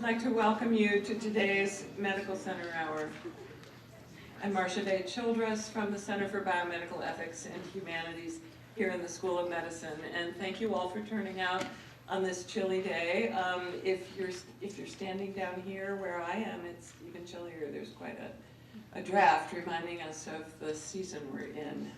I'd like to welcome you to today's Medical Center Hour. I'm Marcia Day Childress from the Center for Biomedical Ethics and Humanities here in the School of Medicine, and thank you all for turning out on this chilly day. If you're standing down here where I am, it's even chillier. There's quite a draft reminding us of the season we're in.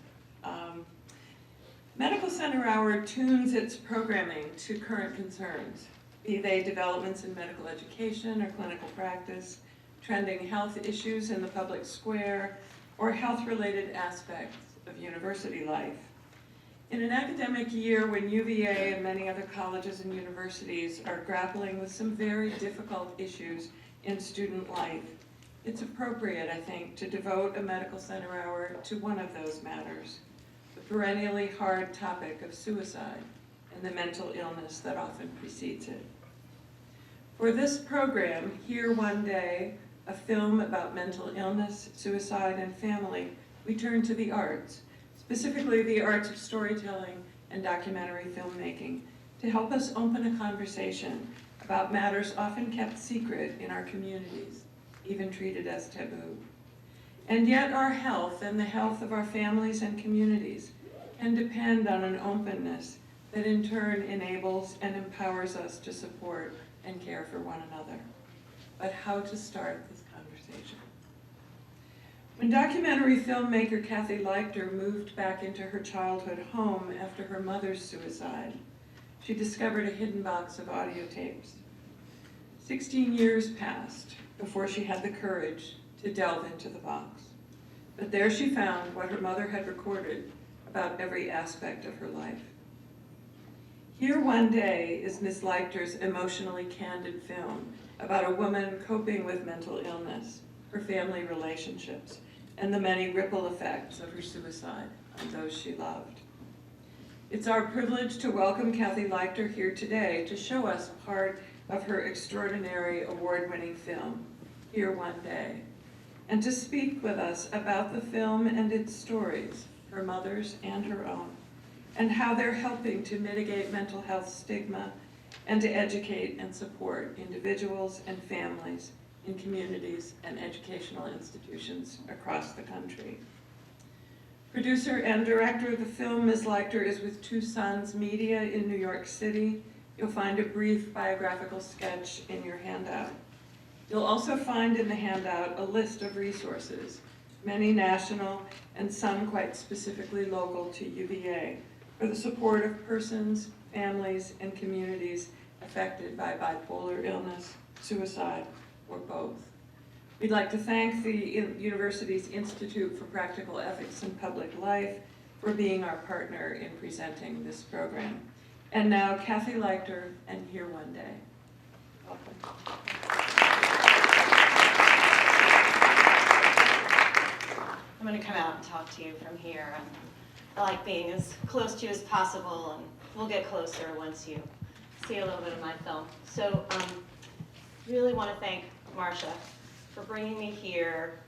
Medical Center Hour tunes its programming to current concerns, be they developments in medical education or clinical practice, trending health issues in the public square, or health-related aspects of university life. In an academic year when UVA and many other colleges and universities are grappling with some very difficult issues in student life, it's appropriate, I think, to devote a Medical Center Hour to one of those matters, the perennially hard topic of suicide and the mental illness that often precedes it. For this program, Here One Day, a film about mental illness, suicide, and family, we turn to the arts, specifically the arts of storytelling and documentary filmmaking, to help us open a conversation about matters often kept secret in our communities, even treated as taboo. And yet our health and the health of our families and communities can depend on an openness that in turn enables and empowers us to support and care for one another. But how to start this conversation? When documentary filmmaker Kathy Leichter moved back into her childhood home after her mother's suicide, she discovered a hidden box of audiotapes. 16 years passed before she had the courage to delve into the box. But there she found what her mother had recorded about every aspect of her life. Here One Day is Miss Leichter's emotionally candid film about a woman coping with mental illness, her family relationships, and the many ripple effects of her suicide on those she loved. It's our privilege to welcome Kathy Leichter here today to show us part of her extraordinary award-winning film, Here One Day, and to speak with us about the film and its stories, her mother's and her own, and how they're helping to mitigate mental health stigma and to educate and support individuals and families in communities and educational institutions across the country. Producer and director of the film, Ms. Leichter, is with Two Sons Media in New York City. You'll find a brief biographical sketch in your handout. You'll also find in the handout a list of resources, many national and some quite specifically local to UVA, for the support of persons, families, and communities affected by bipolar illness, suicide, or both. We'd like to thank the university's Institute for Practical Ethics in Public Life for being our partner in presenting this program. And now, Kathy Leichter and Here One Day. Welcome. I'm going to come out and talk to you from here. I like being as close to you as possible, and we'll get closer once you see a little bit of my film. So really want to thank Marcia for bringing me here.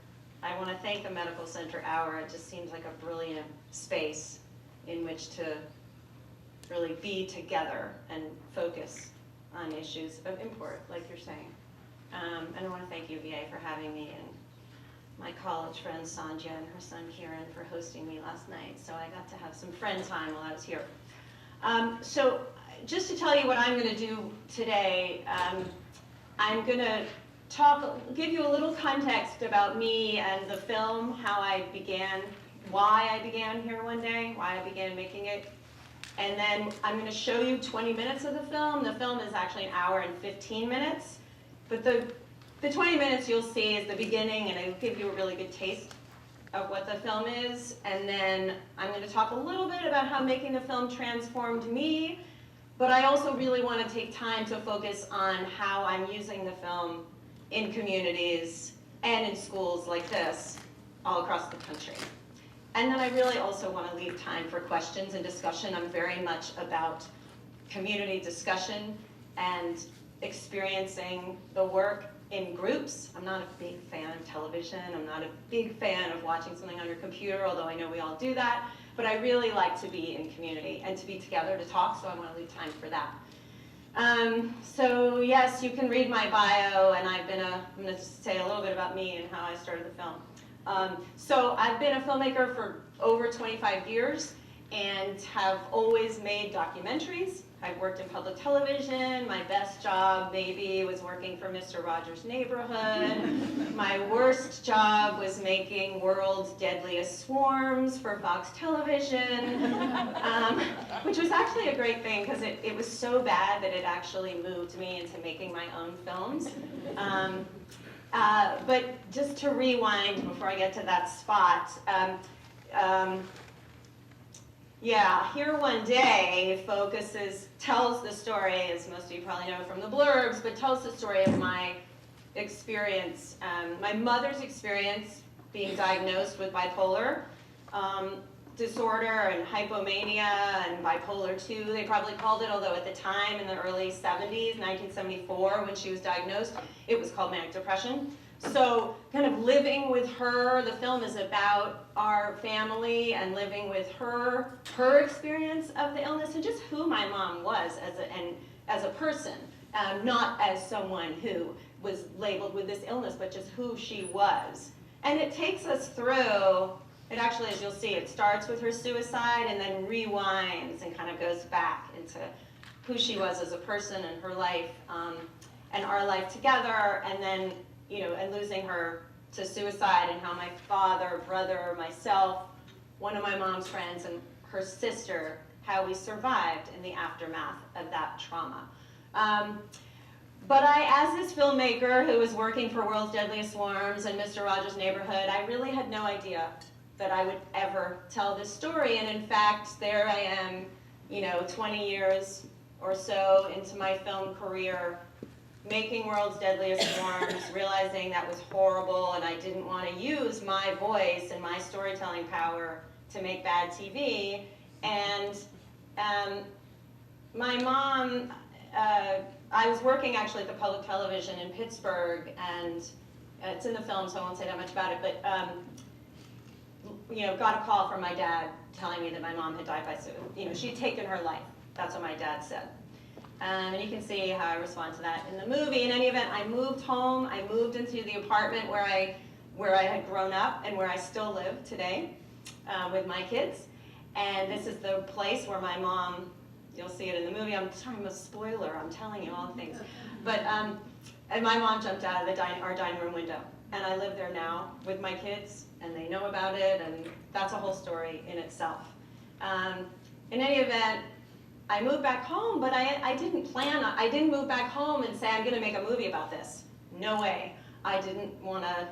I want to thank the Medical Center Hour. It just seems like a brilliant space in which to really be together and focus on issues of import, like you're saying. And I want to thank UVA for having me, and my college friend Sandhya and her son Kieran for hosting me last night. So I got to have some friend time while I was here. So just to tell you what I'm going to do today, I'm going to give you a little context about me and the film, how I began, why I began Here One Day, why I began making it. And then I'm going to show you 20 minutes of the film. The film is actually an hour and 15 minutes. But the 20 minutes you'll see is the beginning, and it'll give you a really good taste of what the film is. And then I'm going to talk a little bit about how making the film transformed me. But I also really want to take time to focus on how I'm using the film in communities and in schools like this all across the country. And then I really also want to leave time for questions and discussion. I'm very much about community discussion and experiencing the work in groups. I'm not a big fan of television. I'm not a big fan of watching something on your computer, although I know we all do that. But I really like to be in community and to be together to talk, so I want to leave time for that. So yes, you can read my bio, and I'm going to say a little bit about me and how I started the film. So I've been a filmmaker for over 25 years and have always made documentaries. I've worked in public television. My best job maybe was working for Mr. Rogers' Neighborhood. My worst job was making World's Deadliest Swarms for Fox Television, which was actually a great thing because it was so bad that it actually moved me into making my own films. But just to rewind before I get to that spot, yeah, Here One Day tells the story, as most of you probably know from the blurbs, but tells the story of my experience, my mother's experience being diagnosed with bipolar disorder and hypomania and bipolar 2, they probably called it, although at the time in the early 70s, 1974, when she was diagnosed, it was called manic depression. So kind of living with her, the film is about our family and living with her experience of the illness and just who my mom was as a person, not as someone who was labeled with this illness, but just who she was. And it takes us through, it actually, as you'll see, it starts with her suicide and then rewinds and kind of goes back into who she was as a person and her life and our life together, and then and losing her to suicide, and how my father, brother, myself, one of my mom's friends, and her sister, how we survived in the aftermath of that trauma. But as this filmmaker who was working for World's Deadliest Swarms and Mr. Rogers' Neighborhood, I really had no idea that I would ever tell this story. And in fact, there I am, 20 years or so into my film career, making World's Deadliest Swarms, realizing that was horrible and I didn't want to use my voice and my storytelling power to make bad TV. And my mom, I was working actually at the public television in Pittsburgh, and it's in the film so I won't say that much about it, but got a call from my dad telling me that my mom had died by suicide. She'd taken her life. That's what my dad said. And you can see how I respond to that in the movie. In any event, I moved home. I moved into the apartment where I had grown up and where I still live today with my kids. And this is the place where my mom, you'll see it in the movie. I'm a spoiler. I'm telling you all things. But and my mom jumped out of our dining room window. And I live there now with my kids, and they know about it, and that's a whole story in itself. In any event, I moved back home, but I didn't move back home and say, I'm going to make a movie about this. No way. I didn't want to,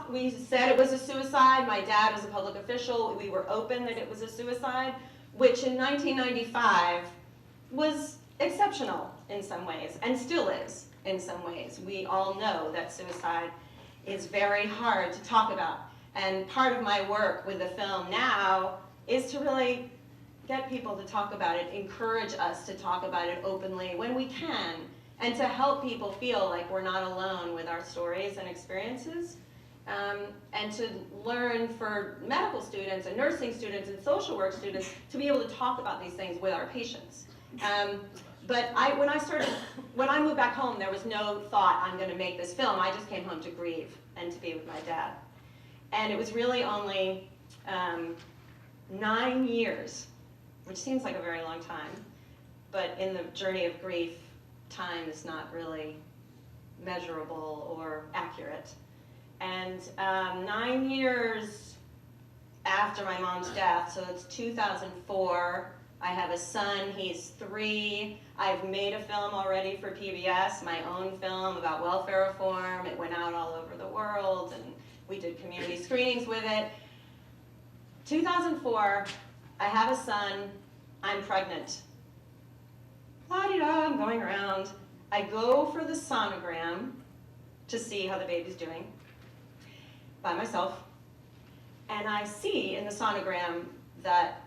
we said it was a suicide. My dad was a public official. We were open that it was a suicide, which in 1995 was exceptional in some ways, and still is in some ways. We all know that suicide is very hard to talk about. And part of my work with the film now is to really get people to talk about it, encourage us to talk about it openly when we can, and to help people feel like we're not alone with our stories and experiences, and to learn for medical students and nursing students and social work students to be able to talk about these things with our patients. But when I moved back home, there was no thought, I'm going to make this film. I just came home to grieve and to be with my dad. And it was really only 9 years, which seems like a very long time, but in the journey of grief, time is not really measurable or accurate. And 9 years after my mom's death, so it's 2004, I have a son, he's 3. I've made a film already for PBS, my own film about welfare reform. It went out all over the world, and we did community screenings with it. 2004, I have a son, I'm pregnant. La-di-da, I'm going around. I go for the sonogram to see how the baby's doing by myself. And I see in the sonogram that,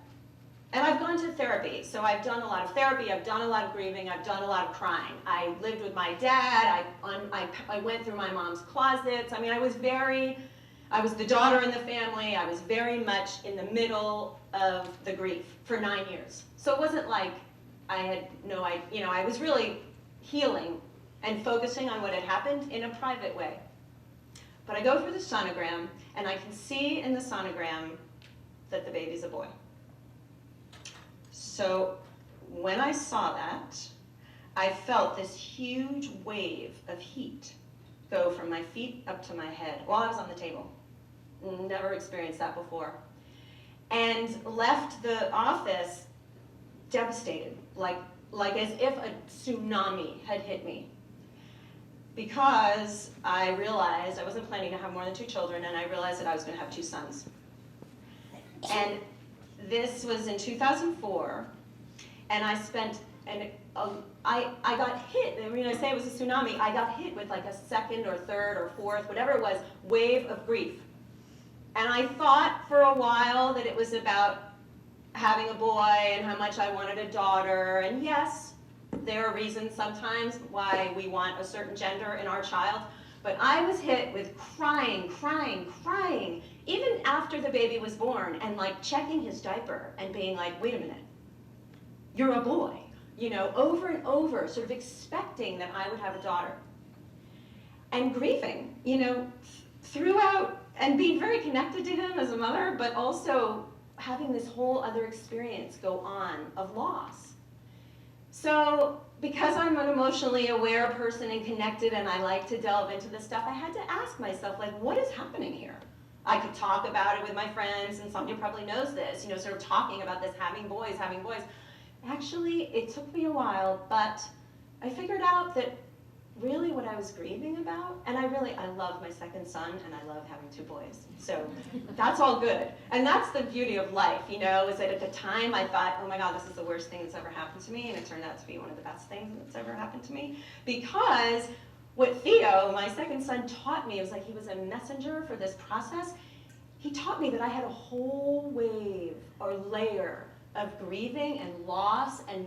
and I've gone to therapy, so I've done a lot of therapy, I've done a lot of grieving, I've done a lot of crying. I lived with my dad, I went through my mom's closets. I mean, I was the daughter in the family. I was very much in the middle of the grief for 9 years. So it wasn't like I had no idea, you know, I was really healing and focusing on what had happened in a private way. But I go through the sonogram, and I can see in the sonogram that the baby's a boy. So when I saw that, I felt this huge wave of heat go from my feet up to my head while I was on the table. Never experienced that before. And left the office devastated, like as if a tsunami had hit me. Because I realized I wasn't planning to have more than 2 children, and I realized that I was going to have 2 sons. And this was in 2004, and I spent, and I got hit. I mean, I say it was a tsunami. I got hit with like a second or third or fourth, whatever it was, wave of grief. And I thought for a while that it was about having a boy and how much I wanted a daughter. And yes, there are reasons sometimes why we want a certain gender in our child. But I was hit with crying, even after the baby was born, and like checking his diaper and being like, wait a minute, you're a boy. You know, over and over, sort of expecting that I would have a daughter. And grieving, you know, throughout, and being very connected to him as a mother, but also having this whole other experience go on of loss. So because I'm an emotionally aware person and connected, and I like to delve into this stuff, I had to ask myself, like, what is happening here? I could talk about it with my friends, and somebody probably knows this, you know, sort of talking about this, having boys. Actually, it took me a while, but I figured out that really what I was grieving about, and I love my second son, and I love having 2 boys. So that's all good. And that's the beauty of life, you know, is that at the time I thought, oh my God, this is the worst thing that's ever happened to me, and it turned out to be one of the best things that's ever happened to me. Because what Theo, my second son, taught me, it was like he was a messenger for this process. He taught me that I had a whole wave or layer of grieving and loss and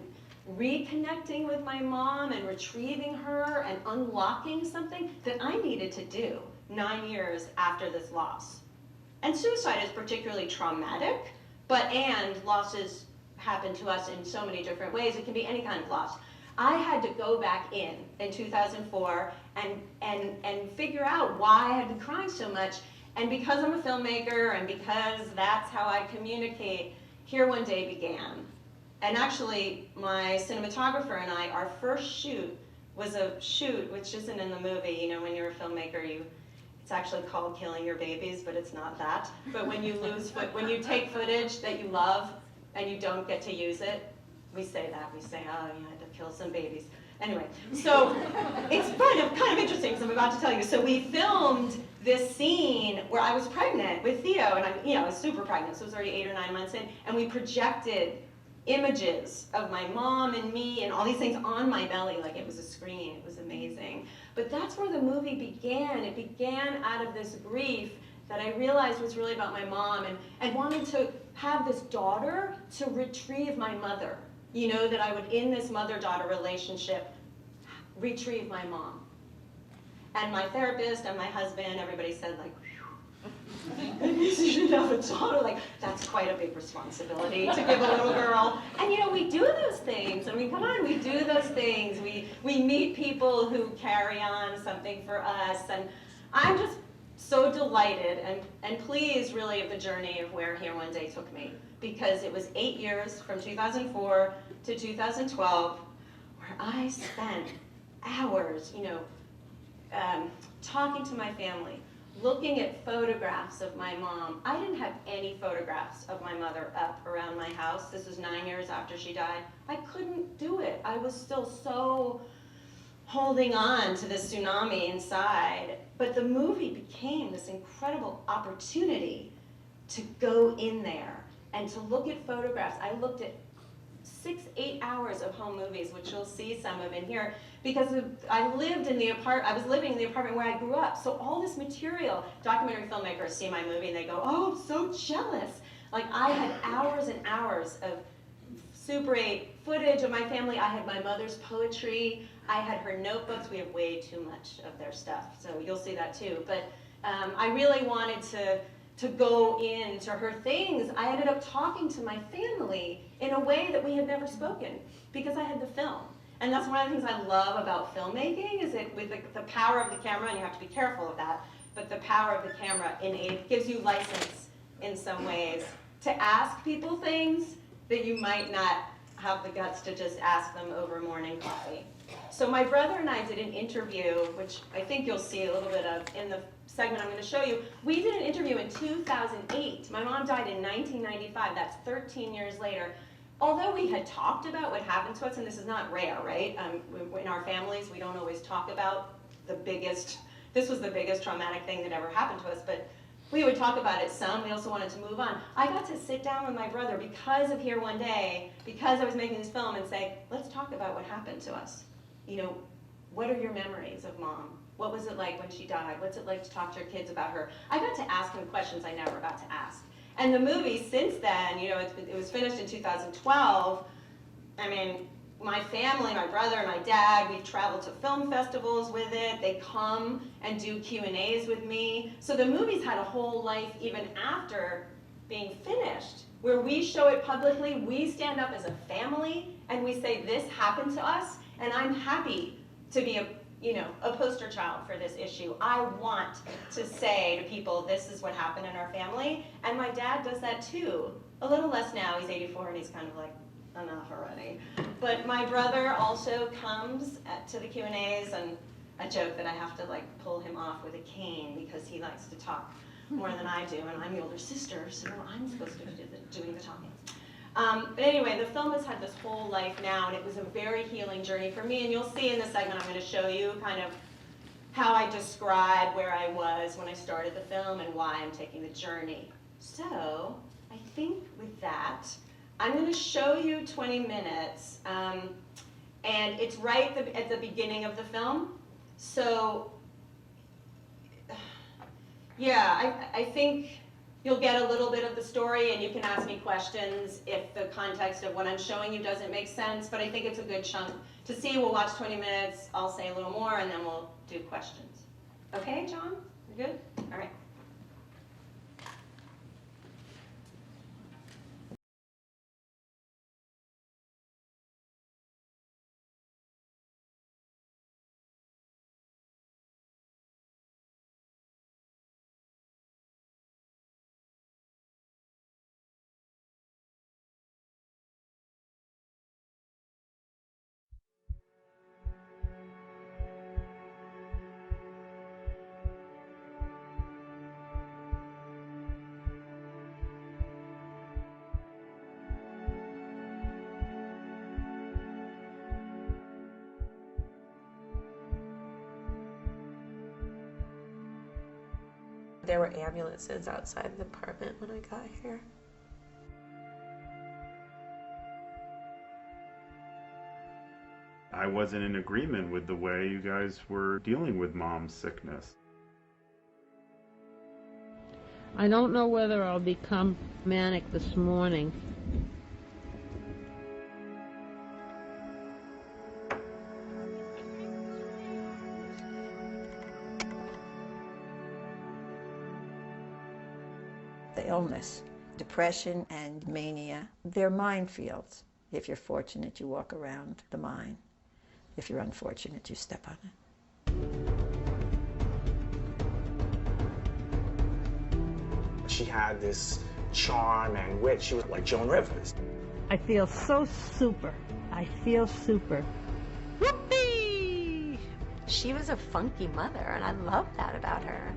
reconnecting with my mom and retrieving her and unlocking something that I needed to do 9 years after this loss. And suicide is particularly traumatic, and losses happen to us in so many different ways. It can be any kind of loss. I had to go back in 2004 and figure out why I had been crying so much. And because I'm a filmmaker and because that's how I communicate, Here One Day began. And actually, my cinematographer and I, our first shoot was a shoot, which isn't in the movie. You know, when you're a filmmaker, it's actually called Killing Your Babies, but it's not that. But when you when you take footage that you love and you don't get to use it, we say that. We say, oh, you had to kill some babies. Anyway, so it's kind of interesting, because I'm about to tell you. So we filmed this scene where I was pregnant with Theo, and I was super pregnant, so it was already 8 or 9 months in, and we projected images of my mom and me and all these things on my belly like it was a screen. It was amazing. But that's where the movie began. It began out of this grief that I realized was really about my mom, and wanted to have this daughter to retrieve my mother. You know, that I would, in this mother-daughter relationship, retrieve my mom. And my therapist and my husband, everybody said, like, you should have a daughter. Like, that's quite a big responsibility to give a little girl. And you know, we do those things. I mean, come on, we do those things. We meet people who carry on something for us. And I'm just so delighted and pleased, really, of the journey of where Here One Day took me. Because it was 8 years, from 2004 to 2012, where I spent hours, you know, talking to my family, looking at photographs of my mom. I didn't have any photographs of my mother up around my house. This was 9 years after she died. I couldn't do it. I was still so holding on to this tsunami inside. But the movie became this incredible opportunity to go in there and to look at photographs. I looked at 6-8 hours of home movies, which you'll see some of in here, because I was living in the apartment where I grew up. So all this material, documentary filmmakers see my movie and they go, oh, I'm so jealous. Like, I had hours and hours of Super 8 footage of my family. I had my mother's poetry. I had her notebooks. We have way too much of their stuff, so you'll see that too. But I really wanted to to go into her things, I ended up talking to my family in a way that we had never spoken because I had the film. And that's one of the things I love about filmmaking, is that with the power of the camera, and you have to be careful of that, but the power of the camera gives you license in some ways to ask people things that you might not have the guts to just ask them over morning coffee. So my brother and I did an interview, which I think you'll see a little bit of in the segment I'm going to show you. We did an interview in 2008. My mom died in 1995. That's 13 years later. Although we had talked about what happened to us, and this is not rare, right? In our families, we don't always talk about this was the biggest traumatic thing that ever happened to us, but we would talk about it some. We also wanted to move on. I got to sit down with my brother because of Here One Day, because I was making this film, and say, let's talk about what happened to us. You know, what are your memories of Mom? What was it like when she died? What's it like to talk to your kids about her? I got to ask him questions I never got to ask. And the movie, since then, you know, it was finished in 2012. I mean, my family, my brother, my dad, we've traveled to film festivals with it. They come and do Q&As with me. So the movie's had a whole life even after being finished, where we show it publicly. We stand up as a family and we say, this happened to us, and I'm happy to be a poster child for this issue. I want to say to people, this is what happened in our family. And my dad does that too. A little less now, he's 84 and he's kind of like, enough already. But my brother also comes to the Q&As, and I joke that I have to like pull him off with a cane because he likes to talk more than I do, and I'm the older sister, so I'm supposed to be doing the talking. But anyway, the film has had this whole life now, and it was a very healing journey for me, and you'll see in the segment I'm going to show you kind of how I describe where I was when I started the film and why I'm taking the journey. So I think with that, I'm going to show you 20 minutes, and it's right at the beginning of the film. So yeah, I think you'll get a little bit of the story, and you can ask me questions if the context of what I'm showing you doesn't make sense, but I think it's a good chunk to see. We'll watch 20 minutes, I'll say a little more, and then we'll do questions. Okay, John? You're good? All right. There were ambulances outside the apartment when I got here. I wasn't in agreement with the way you guys were dealing with Mom's sickness. I don't know whether I'll become manic this morning. The illness, depression and mania, they're minefields. If you're fortunate, you walk around the mine. If you're unfortunate, you step on it. She had this charm and wit. She was like Joan Rivers. I feel so super. I feel super. Whoopee! She was a funky mother, and I love that about her.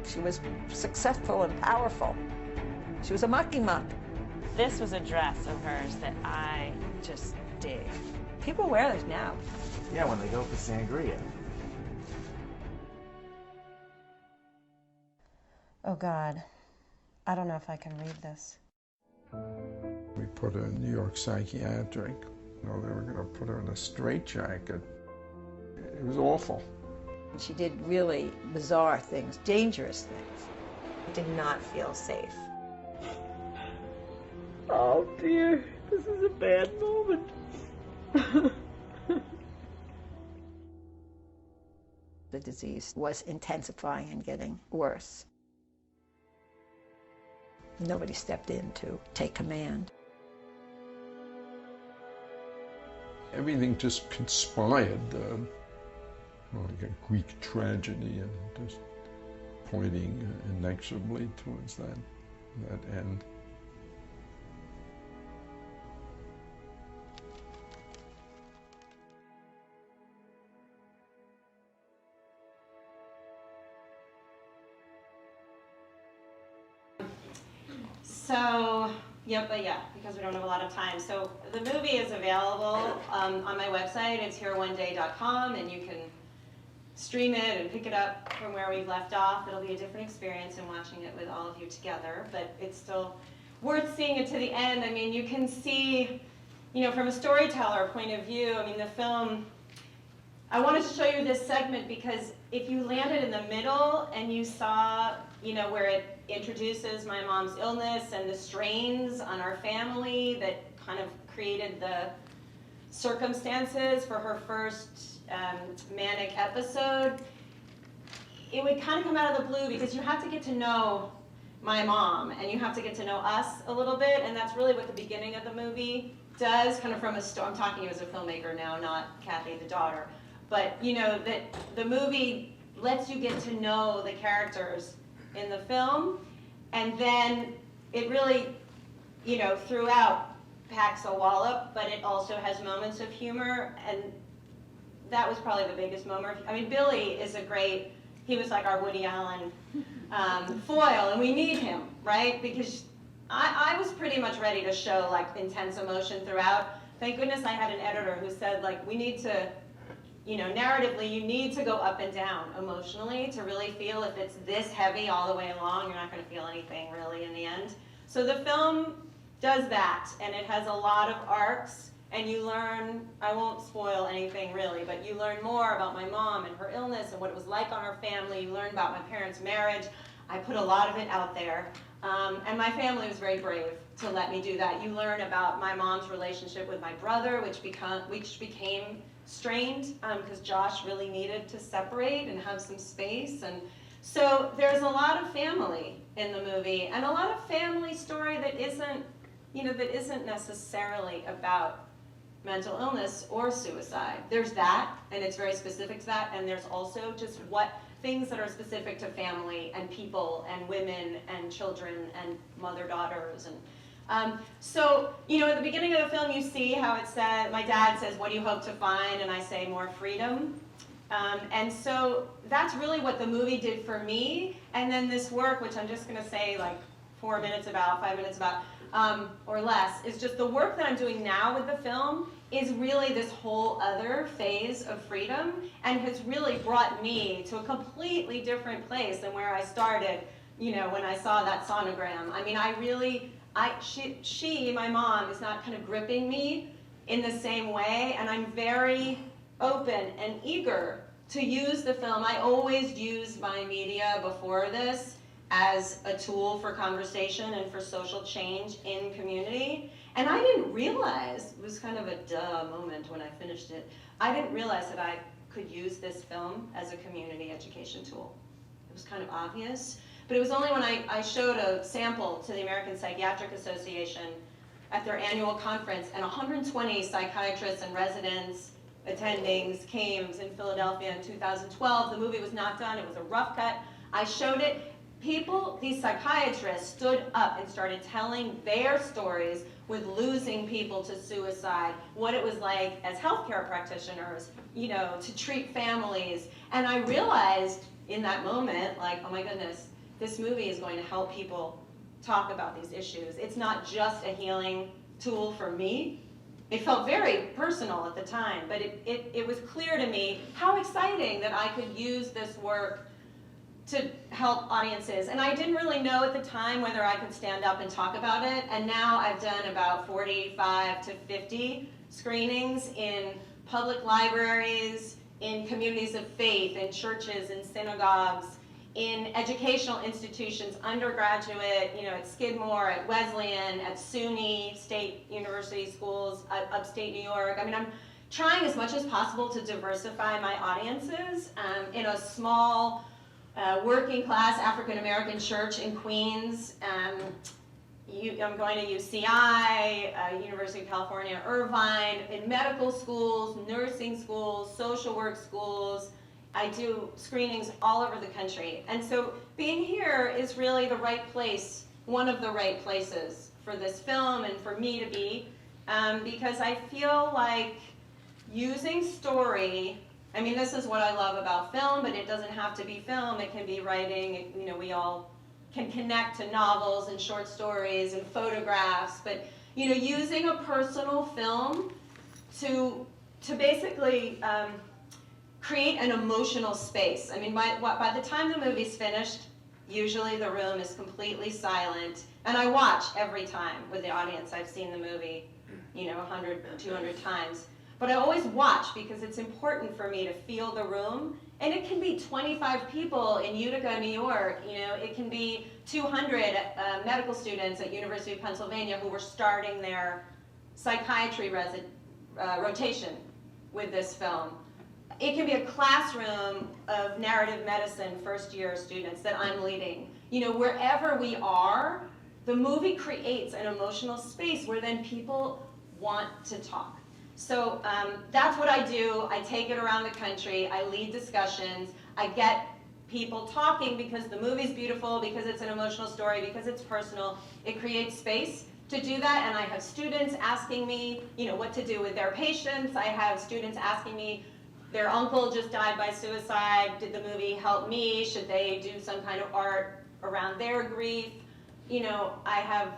She was successful and powerful. She was a mucky-muck. This was a dress of hers that I just dig. People wear this now. Yeah, when they go for sangria. Oh God, I don't know if I can read this. We put her in New York Psychiatric. You know, they were going to put her in a straitjacket. It was awful. She did really bizarre things, dangerous things. Did not feel safe. Oh dear, this is a bad moment. The disease was intensifying and getting worse. Nobody stepped in to take command. Everything just conspired, like a Greek tragedy, and just pointing inexorably towards that end. So, because we don't have a lot of time. So the movie is available on my website. It's hereoneday.com, and you can stream it and pick it up from where we've left off. It'll be a different experience than watching it with all of you together, but it's still worth seeing it to the end. I mean, you can see, from a storyteller point of view, I mean, the film, I wanted to show you this segment because if you landed in the middle and you saw, where it introduces my mom's illness and the strains on our family that kind of created the circumstances for her first manic episode, it would kind of come out of the blue because you have to get to know my mom and you have to get to know us a little bit, and that's really what the beginning of the movie does, kind of from a story. I'm talking to you as a filmmaker now, not Kathy, the daughter. But, that the movie lets you get to know the characters in the film, and then it really, throughout packs a wallop, but it also has moments of humor, and that was probably the biggest moment. I mean, Billy is he was like our Woody Allen foil, and we need him, right? Because I was pretty much ready to show like intense emotion throughout. Thank goodness I had an editor who said, like, we need to, narratively, you need to go up and down emotionally to really feel. If it's this heavy all the way along, you're not going to feel anything really in the end. So the film does that, and it has a lot of arcs, and you learn, I won't spoil anything really, but you learn more about my mom and her illness and what it was like on her family. You learn about my parents' marriage. I put a lot of it out there, and my family was very brave to let me do that. You learn about my mom's relationship with my brother, which became strained because Josh really needed to separate and have some space. And so there's a lot of family in the movie, and a lot of family story that isn't necessarily about mental illness or suicide. There's that, and it's very specific to that, and there's also just things that are specific to family and people and women and children and mother-daughters. And so, at the beginning of the film, you see how it said, my dad says, "What do you hope to find?" And I say, "More freedom." And so that's really what the movie did for me. And then this work, which I'm just going to say like 5 minutes about, or less, is just the work that I'm doing now with the film is really this whole other phase of freedom, and has really brought me to a completely different place than where I started, when I saw that sonogram. I mean, my mom is not kind of gripping me in the same way, and I'm very open and eager to use the film. I always used my media before this as a tool for conversation and for social change in community. And I didn't realize, it was kind of a duh moment when I finished it, I didn't realize that I could use this film as a community education tool. It was kind of obvious. But it was only when I showed a sample to the American Psychiatric Association at their annual conference, and 120 psychiatrists and residents, attendings, came in Philadelphia in 2012. The movie was not done, it was a rough cut. I showed it. These psychiatrists stood up and started telling their stories with losing people to suicide, what it was like as healthcare practitioners, to treat families. And I realized in that moment, like, oh my goodness, this movie is going to help people talk about these issues. It's not just a healing tool for me. It felt very personal at the time, but it was clear to me how exciting that I could use this work to help audiences. And I didn't really know at the time whether I could stand up and talk about it. And now I've done about 45 to 50 screenings in public libraries, in communities of faith, in churches, in synagogues, in educational institutions, undergraduate, at Skidmore, at Wesleyan, at SUNY, State University schools, upstate New York. I mean, I'm trying as much as possible to diversify my audiences. In a small, working class African American church in Queens, I'm going to UCI, University of California, Irvine, in medical schools, nursing schools, social work schools. I do screenings all over the country. And so being here is really the right place, one of the right places for this film and for me to be, because I feel like using story, I mean, this is what I love about film, but it doesn't have to be film. It can be writing. You know, we all can connect to novels and short stories and photographs, but you know, using a personal film to basically create an emotional space. I mean, by the time the movie's finished, usually the room is completely silent, and I watch every time with the audience. I've seen the movie, you know, 100, 200 times. But I always watch because it's important for me to feel the room. And it can be 25 people in Utica, New York. You know, it can be 200 medical students at University of Pennsylvania who were starting their psychiatry rotation with this film. It can be a classroom of narrative medicine first-year students that I'm leading. You know, wherever we are, the movie creates an emotional space where then people want to talk. So that's what I do. I take it around the country. I lead discussions. I get people talking because the movie's beautiful, because it's an emotional story, because it's personal. It creates space to do that, and I have students asking me, you know, what to do with their patients. I have students asking me, their uncle just died by suicide. Did the movie help me? Should they do some kind of art around their grief? You know, I have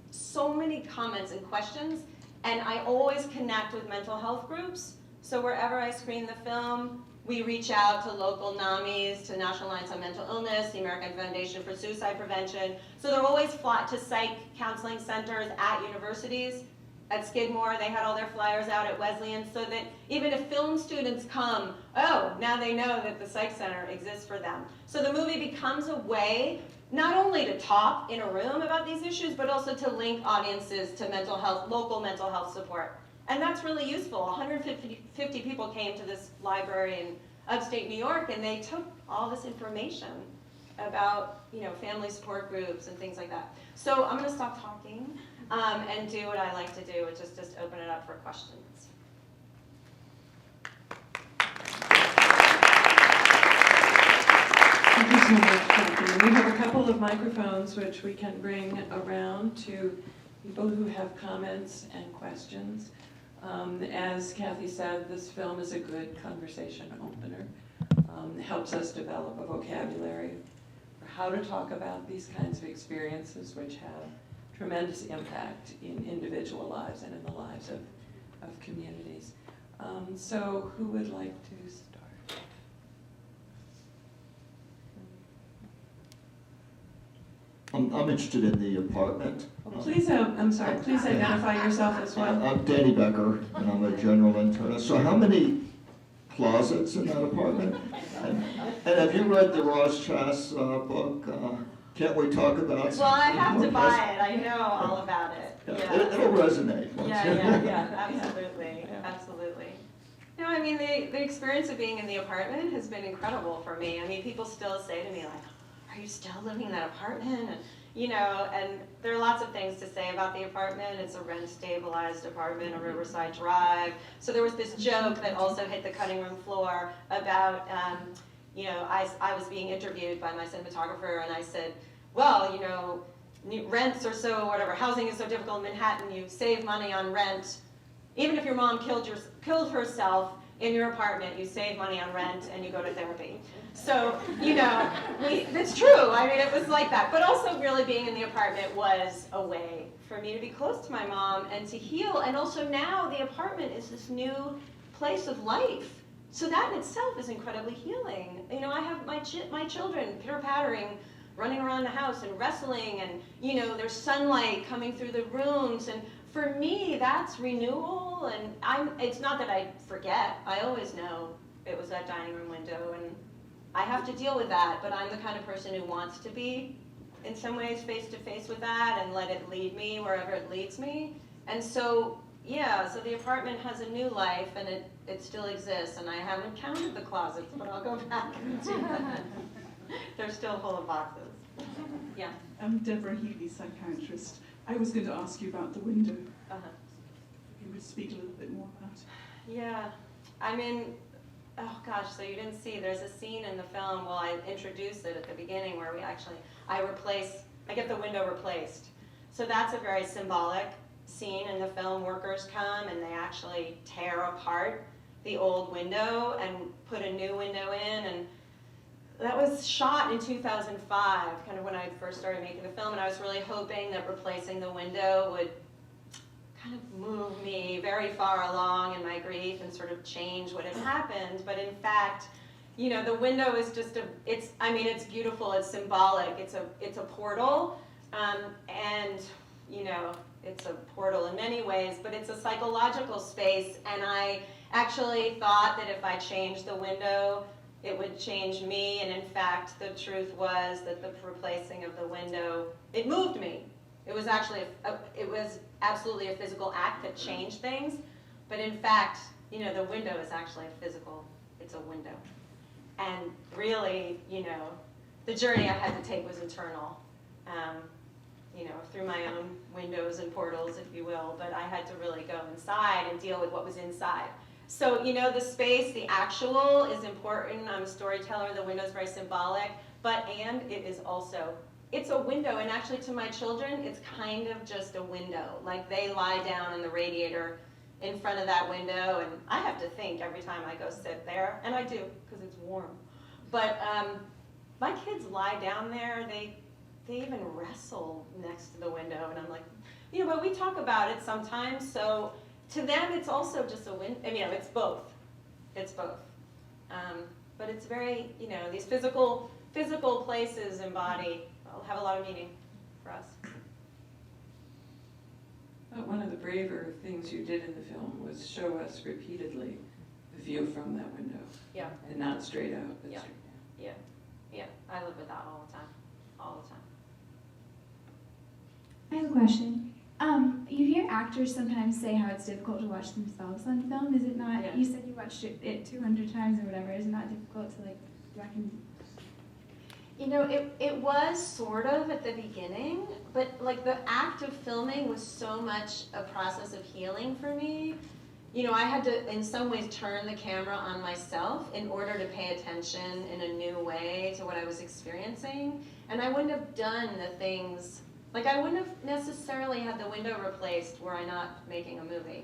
so many comments and questions. And I always connect with mental health groups. So wherever I screen the film, we reach out to local NAMIs, to National Alliance on Mental Illness, the American Foundation for Suicide Prevention. So they're always to psych counseling centers at universities. At Skidmore, they had all their flyers out at Wesleyan, so that even if film students come, oh, now they know that the psych center exists for them. So the movie becomes a way not only to talk in a room about these issues, but also to link audiences to mental health, local mental health support. And that's really useful. 150 people came to this library in upstate New York, and they took all this information about, you know, family support groups and things like that. So I'm gonna stop talking and do what I like to do, which is just open it up for questions. Thank you so much, Kathy. We have a couple of microphones which we can bring around to people who have comments and questions. As Kathy said, this film is a good conversation opener. Helps us develop a vocabulary for how to talk about these kinds of experiences which have tremendous impact in individual lives and in the lives of communities. So who would like to start? I'm interested in the apartment. Well, please, I'm sorry, please identify yourself as well. I'm Danny Becker, and I'm a general internist. So how many closets in that apartment? And have you read the Ross Chass book, Can't We Talk About? Well, I have to buy it. I know all about it. Yeah. It'll resonate. Absolutely, absolutely. No, I mean, the experience of being in the apartment has been incredible for me. I mean, people still say to me, like, are you still living in that apartment? And, you know, and there are lots of things to say about the apartment. It's a rent-stabilized apartment on Riverside Drive. So there was this joke that also hit the cutting room floor about, you know, I was being interviewed by my cinematographer, and I said, well, you know, rents are so whatever, housing is so difficult in Manhattan, you save money on rent. Even if your mom killed herself in your apartment, you save money on rent and you go to therapy. So, you know, it's true. I mean, it was like that. But also really being in the apartment was a way for me to be close to my mom and to heal. And also now the apartment is this new place of life. So that in itself is incredibly healing. You know, I have my children pitter-pattering, running around the house and wrestling, and, you know, there's sunlight coming through the rooms. And for me, that's renewal. And it's not that I forget. I always know it was that dining room window, and I have to deal with that, but I'm the kind of person who wants to be, in some ways, face-to-face with that and let it lead me wherever it leads me. And so, yeah, so the apartment has a new life, and it still exists, and I haven't counted the closets, but I'll go back and do that. They're still full of boxes. Yeah. I'm Deborah Healy, psychiatrist. I was going to ask you about the window. Uh-huh. You would speak a little bit more about it. Yeah, I mean, oh gosh, so you didn't see, there's a scene in the film, well, I introduced it at the beginning where I get the window replaced. So that's a very symbolic scene in the film. Workers come and they actually tear apart the old window and put a new window in, and that was shot in 2005, kind of when I first started making the film, and I was really hoping that replacing the window would kind of move me very far along in my grief and sort of change what had happened. But in fact, you know, the window is just it's beautiful, it's symbolic, it's a portal, and you know, it's a portal in many ways, but it's a psychological space, and I actually thought that if I changed the window, it would change me, and in fact, the truth was that the replacing of the window, it moved me. It was actually, it was absolutely a physical act that changed things, but in fact, you know, the window is actually it's a window. And really, you know, the journey I had to take was internal, you know, through my own windows and portals, if you will, but I had to really go inside and deal with what was inside. So, you know, the space, the actual is important. I'm a storyteller, the window is very symbolic, and it is also, it's a window, and actually to my children, it's kind of just a window. Like they lie down on the radiator in front of that window, and I have to think every time I go sit there, and I do, because it's warm. But my kids lie down there, they even wrestle next to the window, and I'm like, you know, but we talk about it sometimes, so to them it's also just a window. I mean, it's both. It's both. But it's very, you know, these physical places embody, have a lot of meaning for us. But one of the braver things you did in the film was show us repeatedly the view from that window. Yeah. And not straight out, but Yeah. straight down. Yeah. Yeah. I live with that all the time. All the time. I have a question. You hear actors sometimes say how it's difficult to watch themselves on film. Is it not? Yeah. You said you watched it 200 times or whatever. Is it not difficult to like reckon? You know, it was sort of at the beginning, but like the act of filming was so much a process of healing for me. You know, I had to, in some ways, turn the camera on myself in order to pay attention in a new way to what I was experiencing. And I wouldn't have done the things, like I wouldn't have necessarily had the window replaced were I not making a movie.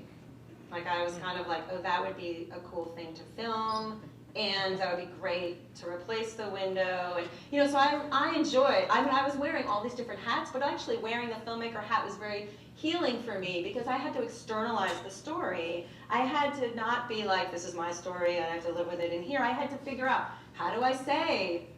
Like I was kind of like, oh, that would be a cool thing to film, and that would be great to replace the window. And you know, so I enjoyed, I mean, I was wearing all these different hats, but actually wearing the filmmaker hat was very healing for me because I had to externalize the story. I had to not be like, this is my story and I have to live with it in here. I had to figure out, how do I say,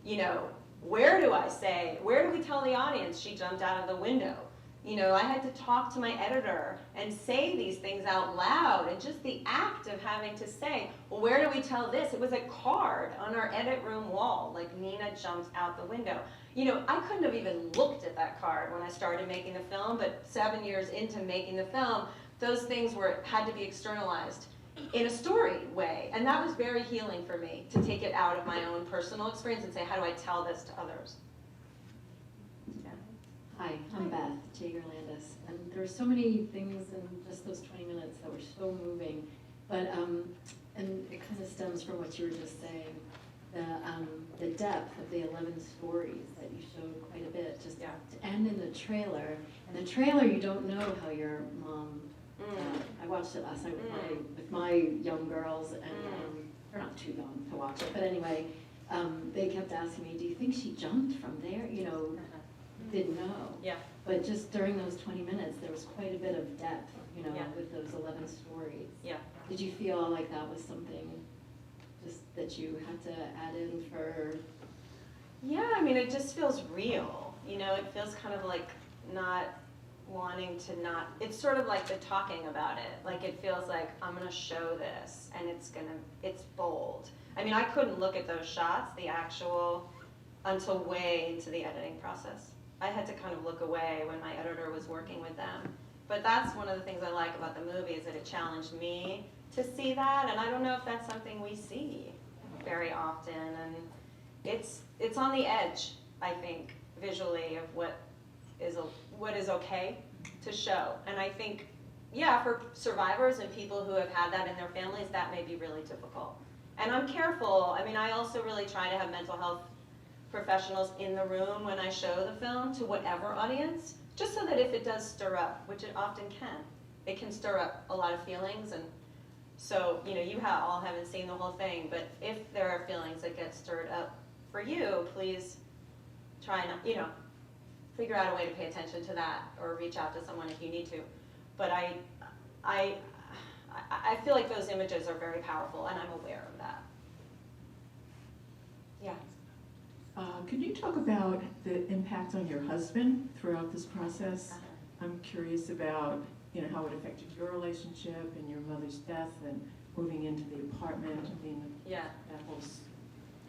you know, where do we tell the audience she jumped out of the window? You know, I had to talk to my editor and say these things out loud, and just the act of having to say, well, where do we tell this? It was a card on our edit room wall, like Nina jumped out the window. You know, I couldn't have even looked at that card when I started making the film, but 7 years into making the film, those things had to be externalized in a story way, and that was very healing for me, to take it out of my own personal experience and say, how do I tell this to others? Hi, I'm Beth Jager Landis, and there were so many things in just those 20 minutes that were so moving, but and it kind of stems from what you were just saying, the depth of the 11 stories that you showed quite a bit, just to end in the trailer. And the trailer, you don't know how your mom. I watched it last night with my young girls, and they're not too young to watch it, but anyway, they kept asking me, "Do you think she jumped from there?" You know. Didn't know. Yeah. But just during those 20 minutes, there was quite a bit of depth, you know, Yeah. with those 11 stories. Yeah. Did you feel like that was something just that you had to add in for? Yeah, I mean, it just feels real. You know, it feels kind of like not wanting to not, it's sort of like the talking about it. Like it feels like I'm gonna show this and it's bold. I mean, I couldn't look at those shots, the actual, until way into the editing process. I had to kind of look away when my editor was working with them. But that's one of the things I like about the movie, is that it challenged me to see that, and I don't know if that's something we see very often, and it's on the edge, I think, visually, of what what is okay to show. And I think, yeah, for survivors and people who have had that in their families, that may be really difficult. And I'm careful. I mean, I also really try to have mental health professionals in the room when I show the film to whatever audience, just so that if it does stir up, which it often can, it can stir up a lot of feelings. And so, you know, you all haven't seen the whole thing, but if there are feelings that get stirred up for you, please try not, you know, figure out a way to pay attention to that or reach out to someone if you need to. But I feel like those images are very powerful, and I'm aware of that. Yeah. Could you talk about the impact on your husband throughout this process? I'm curious about, you know, how it affected your relationship and your mother's death and moving into the apartment. I mean, yeah, that whole.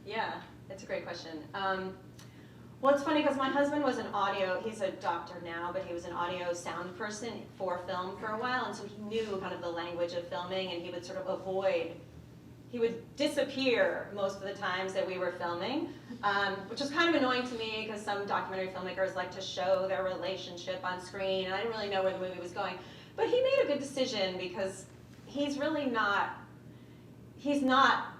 Yeah, it's a great question. Well, it's funny because my husband was he's a doctor now, but he was an audio sound person for film for a while, and so he knew kind of the language of filming, and he would sort of he would disappear most of the times that we were filming, which was kind of annoying to me because some documentary filmmakers like to show their relationship on screen, and I didn't really know where the movie was going. But he made a good decision because he's really not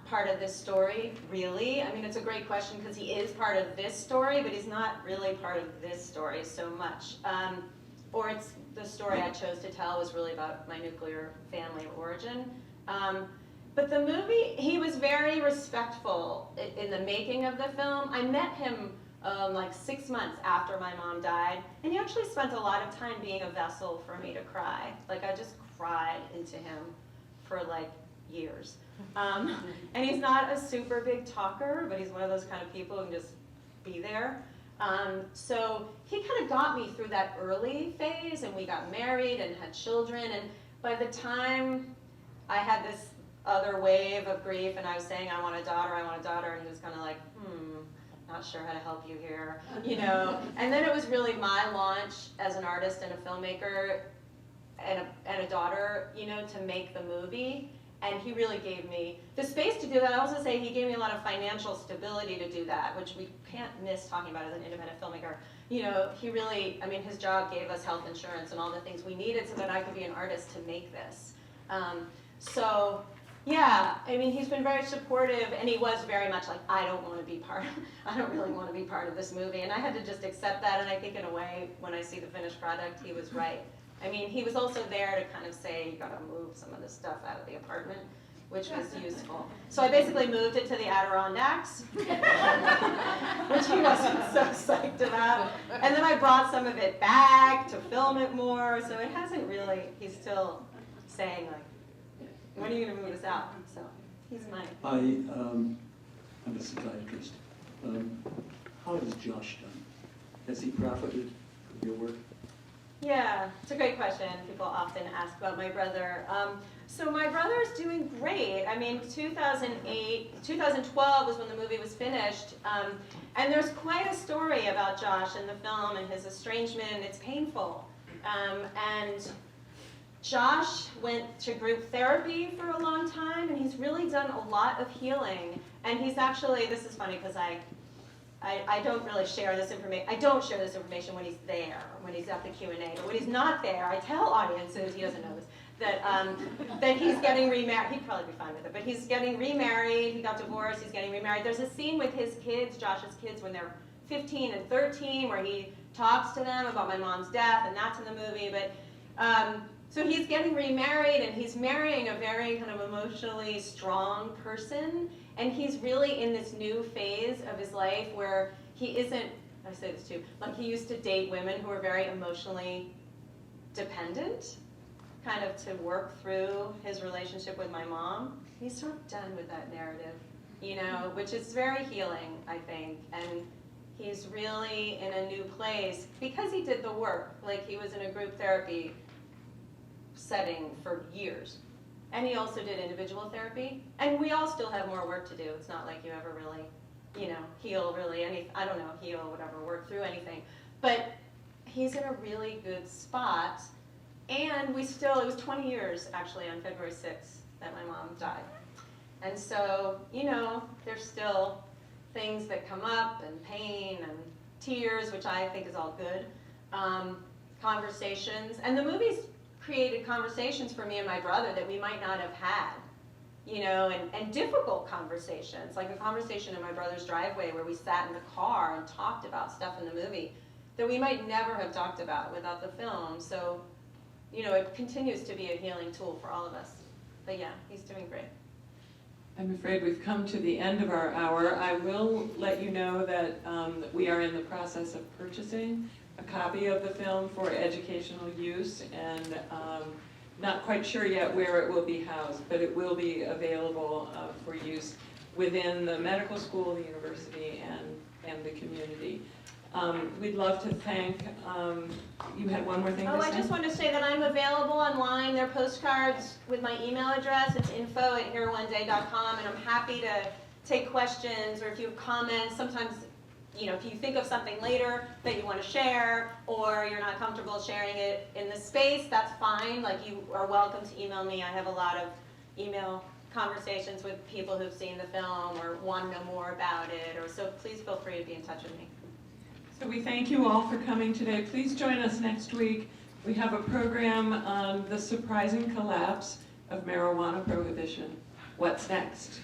part of this story, really. I mean, it's a great question because he is part of this story, but he's not really part of this story so much. Or it's the story I chose to tell was really about my nuclear family of origin. But the movie, he was very respectful in the making of the film. I met him like 6 months after my mom died, and he actually spent a lot of time being a vessel for me to cry. Like, I just cried into him for like years. And he's not a super big talker, but he's one of those kind of people who can just be there. So he kind of got me through that early phase, and we got married and had children, and by the time I had this other wave of grief and I was saying, I want a daughter, and he was kind of like, not sure how to help you here, you know. And then it was really my launch as an artist and a filmmaker and a daughter, you know, to make the movie. And he really gave me the space to do that. I also say he gave me a lot of financial stability to do that, which we can't miss talking about as an independent filmmaker. You know, he really, I mean, his job gave us health insurance and all the things we needed so that I could be an artist to make this. So, yeah, I mean, he's been very supportive, and he was very much like, I don't really want to be part of this movie. And I had to just accept that, and I think in a way, when I see the finished product, he was right. I mean, he was also there to kind of say, you gotta move some of this stuff out of the apartment, which was useful. So I basically moved it to the Adirondacks, which he wasn't so psyched about. And then I brought some of it back to film it more, so it hasn't really, he's still saying like, when are you gonna move us out? So he's my. I'm a psychiatrist. How has Josh done? Has he profited from your work? Yeah, it's a great question. People often ask about my brother. So my brother's doing great. I mean, 2012 was when the movie was finished. And there's quite a story about Josh in the film and his estrangement. It's painful. And Josh went to group therapy for a long time, and he's really done a lot of healing. And he's actually, this is funny because I don't really share this information. I don't share this information when he's there, when he's at the Q&A. But when he's not there, I tell audiences, he doesn't know this, that he's getting remarried. He'd probably be fine with it, but he's getting remarried. He got divorced. He's getting remarried. There's a scene with his kids, Josh's kids, when they're 15 and 13, where he talks to them about my mom's death, and that's in the movie. But so he's getting remarried, and he's marrying a very kind of emotionally strong person. And he's really in this new phase of his life where he isn't, I say this too, like he used to date women who were very emotionally dependent, kind of to work through his relationship with my mom. He's sort of done with that narrative, you know, which is very healing, I think. And he's really in a new place because he did the work. Like, he was in a group therapy setting for years. And he also did individual therapy. And we all still have more work to do. It's not like you ever really, you know, heal really any, I don't know, heal, whatever, work through anything. But he's in a really good spot. And we still, it was 20 years actually on February 6th that my mom died. And so, you know, there's still things that come up and pain and tears, which I think is all good. conversations. And the movies created conversations for me and my brother that we might not have had, you know, and difficult conversations, like a conversation in my brother's driveway where we sat in the car and talked about stuff in the movie that we might never have talked about without the film. So, you know, it continues to be a healing tool for all of us. But yeah, he's doing great. I'm afraid we've come to the end of our hour. I will let you know that we are in the process of purchasing a copy of the film for educational use, and not quite sure yet where it will be housed, but it will be available for use within the medical school, the university, and the community. We'd love to thank, you had one more thing to say? I just want to say that I'm available online. There are postcards with my email address. It's info@hereoneday.com, and I'm happy to take questions, or if you have comments. Sometimes, you know, if you think of something later that you want to share, or you're not comfortable sharing it in the space, that's fine. Like, you are welcome to email me. I have a lot of email conversations with people who've seen the film or want to know more about it, or so please feel free to be in touch with me. So we thank you all for coming today. Please join us next week. We have a program on the surprising collapse of marijuana prohibition. What's next?